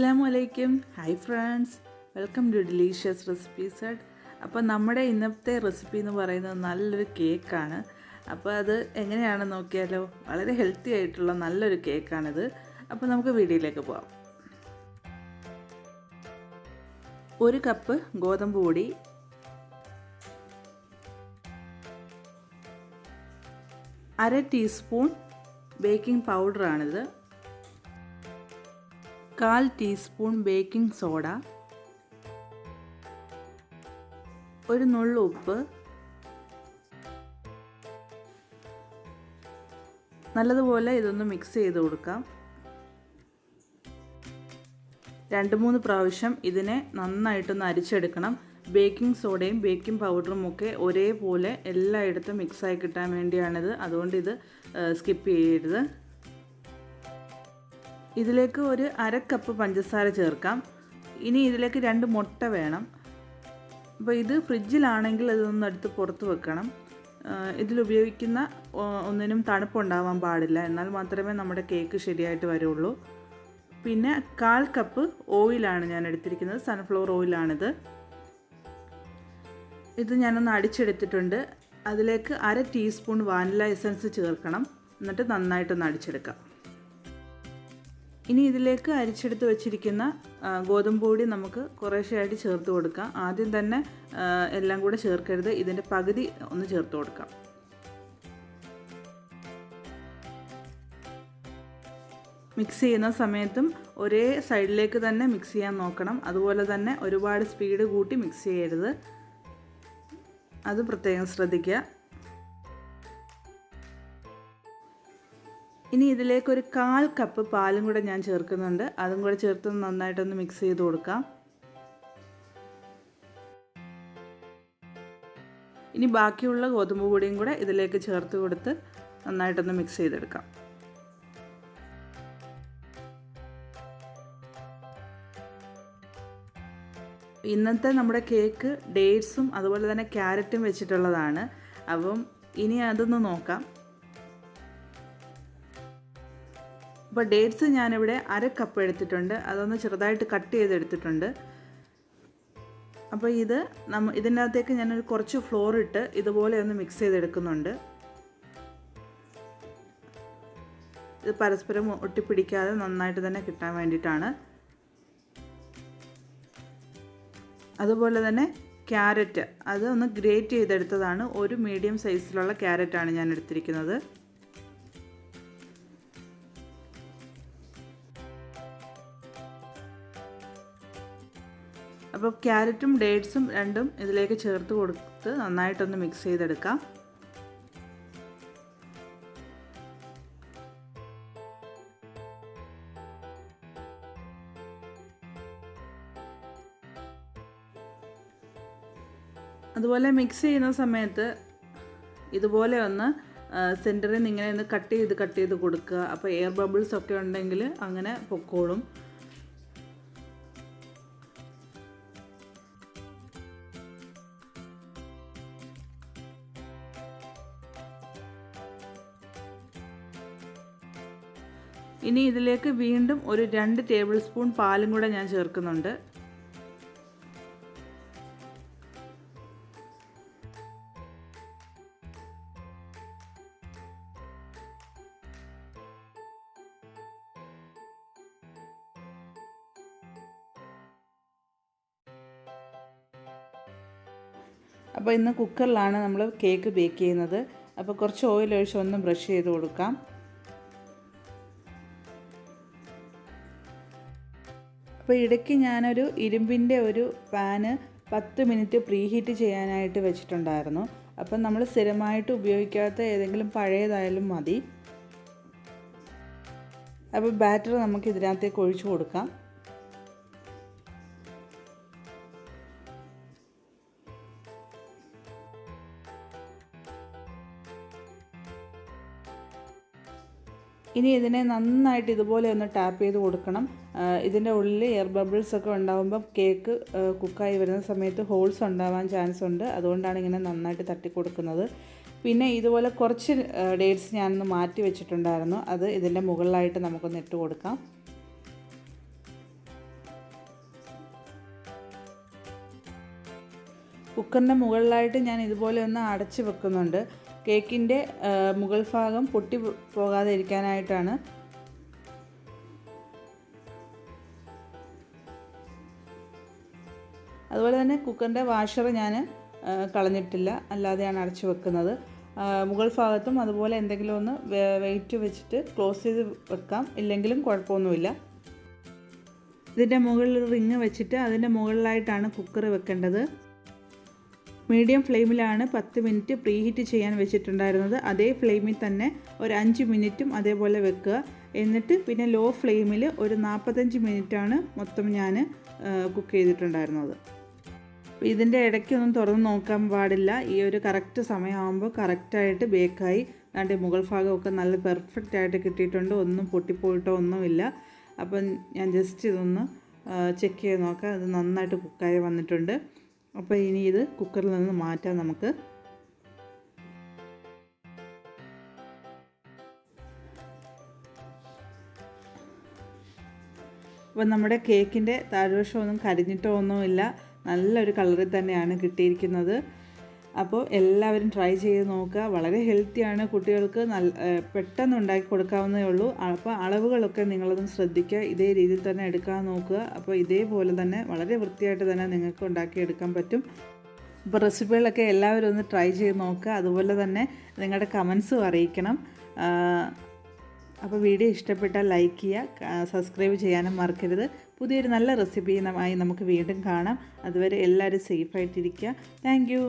Assalamualaikum. Hi friends. Welcome to delicious recipes. അപ്പോൾ നമ്മുടെ ഇന്നത്തെ റെസിപ്പി എന്ന് പറയുന്നത് നല്ലൊരു കേക്കാണ്. അപ്പോൾ അത് എങ്ങനെയാണെന്ന് നോക്കിയാലോ. വളരെ ഹെൽത്തി ആയിട്ടുള്ള നല്ലൊരു കേക്കാണിത്. അപ്പോൾ നമുക്ക് വീഡിയോയിലേക്ക് പോകാം. 1 കപ്പ് ഗോതമ്പ് പൊടി, 1/2 ടീസ്പൂൺ ബേക്കിംഗ് പൗഡർ ആണിത്, 1/4 ടീസ്പൂൺ ബേക്കിംഗ് സോഡ, ഒരു നുള്ളു ഉപ്പ്, നല്ലതുപോലെ ഇതൊന്ന് മിക്സ് ചെയ്ത് കൊടുക്കാം. 2-3 പ്രാവശ്യം ഇതിനെ നന്നായിട്ടൊന്ന് അരിച്ചെടുക്കണം. ബേക്കിംഗ് സോഡയും ബേക്കിംഗ് പൗഡറും ഒക്കെ ഒരേപോലെ എല്ലായിടത്തും മിക്സായി കിട്ടാൻ വേണ്ടിയാണിത്. അതുകൊണ്ട് ഇത് സ്കിപ്പ് ചെയ്യരുത്. ഇതിലേക്ക് ഒരു 1/2 കപ്പ് പഞ്ചസാര ചേർക്കാം. ഇനി ഇതിലേക്ക് 2 മുട്ട വേണം. അപ്പോൾ ഇത് ഫ്രിഡ്ജിലാണെങ്കിൽ ഇതൊന്നും എടുത്ത് പുറത്ത് വെക്കണം. ഇതിലുപയോഗിക്കുന്ന ഒന്നിനും തണുപ്പുണ്ടാവാൻ പാടില്ല, എന്നാൽ മാത്രമേ നമ്മുടെ കേക്ക് ശരിയായിട്ട് വരുള്ളൂ. പിന്നെ 1/4 കപ്പ് ഓയിലാണ് ഞാൻ എടുത്തിരിക്കുന്നത്, സൺഫ്ലവർ ഓയിലാണിത്. ഇത് ഞാനൊന്ന് അടിച്ചെടുത്തിട്ടുണ്ട്. അതിലേക്ക് 1/2 ടീസ്പൂൺ വാനില എസൻസ് ചേർക്കണം. എന്നിട്ട് നന്നായിട്ടൊന്ന് അടിച്ചെടുക്കാം. ഇനി ഇതിലേക്ക് അരിച്ചെടുത്ത് വെച്ചിരിക്കുന്ന ഗോതമ്പ് പൊടി നമുക്ക് കുറേശ്ശെയായിട്ട് ചേർത്ത് കൊടുക്കാം. ആദ്യം തന്നെ എല്ലാം കൂടെ ചേർക്കരുത്, ഇതിൻ്റെ പകുതി ഒന്ന് ചേർത്ത് കൊടുക്കാം. മിക്സ് ചെയ്യുന്ന സമയത്തും ഒരേ സൈഡിലേക്ക് തന്നെ മിക്സ് ചെയ്യാൻ നോക്കണം. അതുപോലെ തന്നെ ഒരുപാട് സ്പീഡ് കൂട്ടി മിക്സ് ചെയ്യരുത്, അത് പ്രത്യേകം ശ്രദ്ധിക്കുക. ഇനി ഇതിലേക്ക് ഒരു 1/4 കപ്പ് പാലും കൂടെ ഞാൻ ചേർക്കുന്നുണ്ട്. അതും കൂടെ ചേർത്ത് നന്നായിട്ടൊന്ന് മിക്സ് ചെയ്ത് കൊടുക്കാം. ഇനി ബാക്കിയുള്ള ഗോതമ്പ് പൊടിയും കൂടെ ഇതിലേക്ക് ചേർത്ത് കൊടുത്ത് നന്നായിട്ടൊന്ന് മിക്സ് ചെയ്തെടുക്കാം. ഇന്നത്തെ നമ്മുടെ കേക്ക് ഡേറ്റ്സും അതുപോലെ തന്നെ ക്യാരറ്റും വെച്ചിട്ടുള്ളതാണ്. അപ്പം ഇനി അതൊന്ന് നോക്കാം. അപ്പോൾ ഡേറ്റ്സ് ഞാനിവിടെ 1/2 കപ്പ് എടുത്തിട്ടുണ്ട്. അതൊന്ന് ചെറുതായിട്ട് കട്ട് ചെയ്തെടുത്തിട്ടുണ്ട്. അപ്പോൾ ഇതിൻ്റെ അകത്തേക്ക് ഞാനൊരു കുറച്ച് ഫ്ലോർ ഇട്ട് ഇതുപോലെ ഒന്ന് മിക്സ് ചെയ്തെടുക്കുന്നുണ്ട്. ഇത് പരസ്പരം ഒട്ടിപ്പിടിക്കാതെ നന്നായിട്ട് തന്നെ കിട്ടാൻ വേണ്ടിയിട്ടാണ്. അതുപോലെ തന്നെ ക്യാരറ്റ് അത് ഒന്ന് ഗ്രേറ്റ് ചെയ്തെടുത്തതാണ്. ഒരു മീഡിയം സൈസിലുള്ള ക്യാരറ്റാണ് ഞാൻ എടുത്തിരിക്കുന്നത്. അപ്പോൾ ക്യാരറ്റും ഡേറ്റ്സും രണ്ടും ഇതിലേക്ക് ചേർത്ത് കൊടുത്ത് നന്നായിട്ടൊന്ന് മിക്സ് ചെയ്തെടുക്കാം. അതുപോലെ മിക്സ് ചെയ്യുന്ന സമയത്ത് ഇതുപോലെ ഒന്ന് സെൻറ്ററിൽ നിന്ന് ഇങ്ങനെ ഒന്ന് കട്ട് ചെയ്ത് കൊടുക്കുക. അപ്പോൾ എയർ ബബിൾസ് ഒക്കെ ഉണ്ടെങ്കിൽ അങ്ങനെ പൊക്കോളും. ഇനി ഇതിലേക്ക് വീണ്ടും ഒരു 2 ടേബിൾ സ്പൂൺ പാലും കൂടെ ഞാൻ ചേർക്കുന്നുണ്ട്. അപ്പോൾ ഇന്ന് കുക്കറിലാണ് നമ്മൾ കേക്ക് ബേക്ക് ചെയ്യുന്നത്. അപ്പോൾ കുറച്ച് ഓയിൽ ഒഴിച്ച് ഒന്ന് ബ്രഷ് ചെയ്ത് കൊടുക്കാം. അപ്പോൾ ഇടയ്ക്ക് ഞാനൊരു ഇരുമ്പിൻ്റെ ഒരു പാന് 10 മിനിറ്റ് പ്രീ ഹീറ്റ് ചെയ്യാനായിട്ട് വെച്ചിട്ടുണ്ടായിരുന്നു. അപ്പം നമ്മൾ സ്ഥിരമായിട്ട് ഉപയോഗിക്കാത്ത ഏതെങ്കിലും പഴയതായാലും മതി. അപ്പോൾ ബാറ്റർ നമുക്ക് ഇതിനകത്തേക്ക് ഒഴിച്ചു കൊടുക്കാം. ഇനി ഇതിനെ നന്നായിട്ട് ഇതുപോലെ ഒന്ന് ടാപ്പ് ചെയ്ത് കൊടുക്കണം. ഇതിൻ്റെ ഉള്ളിൽ എയർ ബബിൾസ് ഒക്കെ ഉണ്ടാകുമ്പോൾ കേക്ക് കുക്കായി വരുന്ന സമയത്ത് ഹോൾസ് ഉണ്ടാവാൻ ചാൻസ് ഉണ്ട്. അതുകൊണ്ടാണ് ഇങ്ങനെ നന്നായിട്ട് തട്ടി കൊടുക്കുന്നത്. പിന്നെ ഇതുപോലെ കുറച്ച് ഡേറ്റ്സ് ഞാനൊന്ന് മാറ്റി വെച്ചിട്ടുണ്ടായിരുന്നു. അത് ഇതിൻ്റെ മുകളിലായിട്ട് നമുക്കൊന്ന് ഇട്ട് കൊടുക്കാം. കുക്കറിൻ്റെ മുകളിലായിട്ട് ഞാൻ ഇതുപോലെ ഒന്ന് അടച്ച് വെക്കുന്നുണ്ട്. കേക്കിൻ്റെ മുകൾ ഭാഗം പൊട്ടി പോകാതെ ഇരിക്കാനായിട്ടാണ്. അതുപോലെ തന്നെ കുക്കറിൻ്റെ വാഷർ ഞാൻ കളഞ്ഞിട്ടില്ല, അല്ലാതെയാണ് അടച്ചു വെക്കുന്നത്. മുകൾ ഭാഗത്തും അതുപോലെ എന്തെങ്കിലും ഒന്ന് വെയിറ്റ് വെച്ചിട്ട് ക്ലോസ് ചെയ്ത് വെക്കാം, ഇല്ലെങ്കിലും കുഴപ്പമൊന്നുമില്ല. ഇതിൻ്റെ മുകളിൽ റിങ് വെച്ചിട്ട് അതിൻ്റെ മുകളിലായിട്ടാണ് കുക്കർ വെക്കേണ്ടത്. മീഡിയം ഫ്ലെയിമിലാണ് 10 മിനിറ്റ് പ്രീ ഹീറ്റ് ചെയ്യാൻ വെച്ചിട്ടുണ്ടായിരുന്നത്. അതേ ഫ്ലെയിമിൽ തന്നെ ഒരു 5 മിനിറ്റും അതേപോലെ വെക്കുക. എന്നിട്ട് പിന്നെ ലോ ഫ്ലെയിമിൽ ഒരു 45 മിനിറ്റാണ് മൊത്തം ഞാൻ കുക്ക് ചെയ്തിട്ടുണ്ടായിരുന്നത്. ഇതിൻ്റെ ഇടയ്ക്കൊന്നും തുറന്ന് നോക്കാൻ പാടില്ല. ഈ ഒരു കറക്റ്റ് സമയമാകുമ്പോൾ കറക്റ്റായിട്ട് ബേക്കായി അതിൻ്റെ മുകൾ ഭാഗമൊക്കെ നല്ല പെർഫെക്റ്റ് ആയിട്ട് കിട്ടിയിട്ടുണ്ട്. ഒന്നും പൊട്ടിപ്പോയിട്ടോ ഒന്നുമില്ല. അപ്പം ഞാൻ ജസ്റ്റ് ഇതൊന്ന് ചെക്ക് ചെയ്ത് നോക്കാം. അത് നന്നായിട്ട് കുക്കായി വന്നിട്ടുണ്ട്. അപ്പോൾ ഇനി ഇത് കുക്കറിൽ നിന്ന് മാറ്റാം നമുക്ക്. അപ്പോൾ നമ്മുടെ കേക്കിൻ്റെ താഴ്വശമൊന്നും കരിഞ്ഞിട്ടോ ഒന്നുമില്ല, നല്ലൊരു കളറിൽ തന്നെയാണ് കിട്ടിയിരിക്കുന്നത്. അപ്പോൾ എല്ലാവരും ട്രൈ ചെയ്ത് നോക്കുക. വളരെ ഹെൽത്തിയാണ്, കുട്ടികൾക്ക് പെട്ടെന്ന് ഉണ്ടാക്കി കൊടുക്കാവുന്നതേ ഉള്ളൂ. അപ്പോൾ അളവുകളൊക്കെ നിങ്ങളതൊന്ന് ശ്രദ്ധിക്കുക, ഇതേ രീതിയിൽ തന്നെ എടുക്കാൻ നോക്കുക. അപ്പോൾ ഇതേപോലെ തന്നെ വളരെ വൃത്തിയായിട്ട് തന്നെ നിങ്ങൾക്ക് ഉണ്ടാക്കിയെടുക്കാൻ പറ്റും. അപ്പോൾ റെസിപ്പികളൊക്കെ എല്ലാവരും ഒന്ന് ട്രൈ ചെയ്ത് നോക്കുക. അതുപോലെ തന്നെ നിങ്ങളുടെ കമൻസും അറിയിക്കണം. അപ്പോൾ വീഡിയോ ഇഷ്ടപ്പെട്ടാൽ ലൈക്ക് ചെയ്യുക, സബ്സ്ക്രൈബ് ചെയ്യാനും മറക്കരുത്. പുതിയൊരു നല്ല റെസിപ്പിയുമായി നമുക്ക് വീണ്ടും കാണാം. അതുവരെ എല്ലാവരും സേഫായിട്ടിരിക്കുക. Thank you.